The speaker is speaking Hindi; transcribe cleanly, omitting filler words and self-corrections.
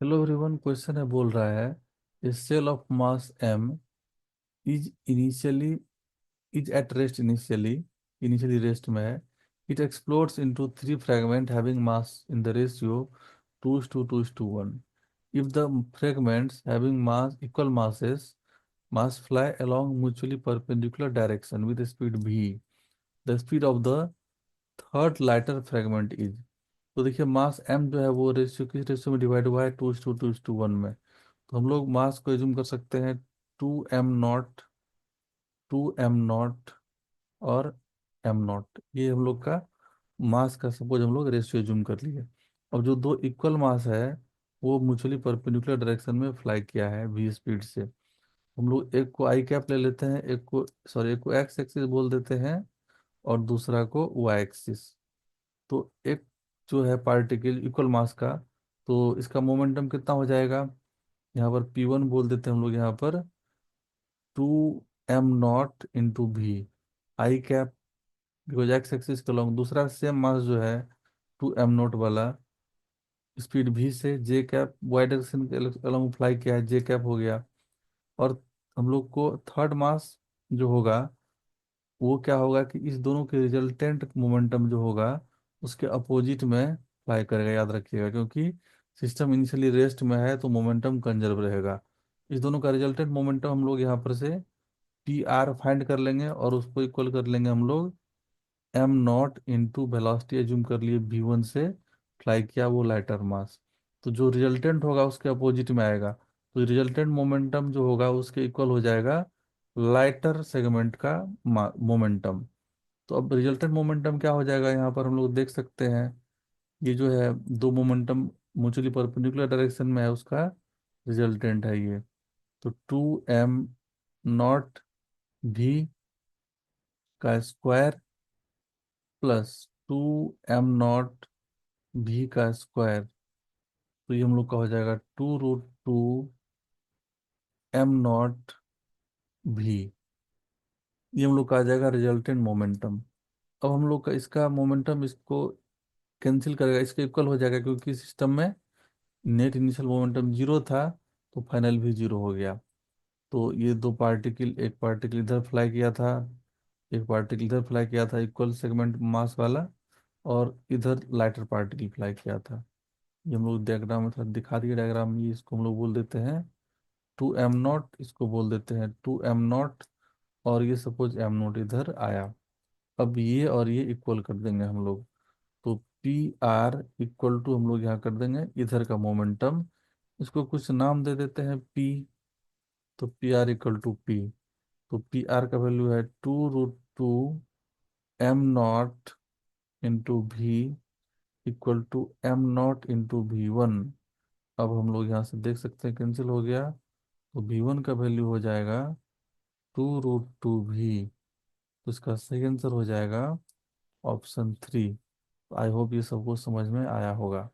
हेलो एवरीवन, क्वेश्चन है बोल रहा है a shell of mass m is initially is at rest initially rest में है। It explodes into three fragment having mass in the ratio 2:1। If the fragments having mass equal mass fly along mutually perpendicular direction with speed v, the speed of the third lighter fragment is. तो देखिए मास m जो है वो रेशियो किस रेशियो में डिवाइड हुआ है, 2:1 में। तो हम लोग मास को एज्यूम कर सकते हैं 2m0, 2m0 और m0। ये हम लोग का मास का सपोज हम लोग रेशियो एज्यूम कर लिए। अब जो दो इक्वल मास है वो म्यूचुअली परपेंडिकुलर डायरेक्शन में फ्लाई किया है v स्पीड से। हम लोग एक को आई कैप ले लेते हैं, एक को एक्स एक्सिस बोल देते हैं और दूसरा को वाई एक्सिस। तो एक जो है पार्टिकल इक्वल मास का, तो इसका मोमेंटम कितना हो जाएगा, यहाँ पर P1 बोल देते हैं हम लोग यहाँ पर 2m0 × v I cap, because x axis के लॉन्ग दूसरा सेम मास जो है 2m0 वाला स्पीड v से जे कैप वाई डायरेक्शन के अलॉन्ग फ्लाई किया है, जे कैप हो गया। और हम लोग को थर्ड मास जो होगा वो क्या होगा कि इस दोनों के रिजल्टेंट मोमेंटम जो होगा उसके अपोजिट में फ्लाई करेगा, याद रखिएगा, क्योंकि सिस्टम इनिशियली रेस्ट में है तो मोमेंटम कंजर्व रहेगा। इस दोनों का रिजल्टेंट मोमेंटम हम लोग यहाँ पर से टी आर फाइंड कर लेंगे और उसको इक्वल कर लेंगे हम लोग m0 × वेलोसिटी एज्यूम कर लिए v1 से फ्लाई किया वो लाइटर मास। तो जो रिजल्टेंट होगा उसके अपोजिट में आएगा, तो रिजल्टेंट मोमेंटम जो होगा उसके इक्वल हो जाएगा लाइटर सेगमेंट का मोमेंटम। तो अब रिजल्टेंट मोमेंटम क्या हो जाएगा, यहाँ पर हम लोग देख सकते हैं ये जो है दो मोमेंटम म्यूचुअली परपेंडिकुलर डायरेक्शन में है, उसका रिजल्टेंट है ये। तो 2m0 v का स्क्वायर प्लस 2m0 v का स्क्वायर, तो ये हम लोग का हो जाएगा 2√2m0 v। ये हम लोग का आ जाएगा रिजल्टेंट मोमेंटम। अब हम लोग का इसका मोमेंटम इसको कैंसिल करेगा, इसके इक्वल हो जाएगा, क्योंकि सिस्टम में नेट इनिशियल मोमेंटम जीरो था तो फाइनल भी जीरो हो गया। तो ये दो पार्टिकल, एक पार्टिकल इधर फ्लाई किया था, एक पार्टिकल इधर फ्लाई किया था इक्वल सेगमेंट मास वाला, और इधर लाइटर पार्टिकल फ्लाई किया था। ये हम लोग डायग्राम में थोड़ा दिखा दिए, डायग्राम में इसको हम लोग बोल देते हैं 2m0, इसको बोल देते हैं 2m0, और ये सपोज m0 इधर आया। अब ये और ये इक्वल कर देंगे हम लोग, तो पी आर इक्वल टू हम लोग यहाँ कर देंगे इधर का मोमेंटम, इसको कुछ नाम दे देते हैं पी। तो P R equal to P, तो पी आर का वैल्यू है 2√2m0 × v equal to m0 × v1। अब हम लोग यहाँ से देख सकते हैं कैंसिल हो गया, तो v1 का वैल्यू हो जाएगा 2√2v। तो इसका सही आंसर हो जाएगा ऑप्शन 3। आई होप ये सबको समझ में आया होगा।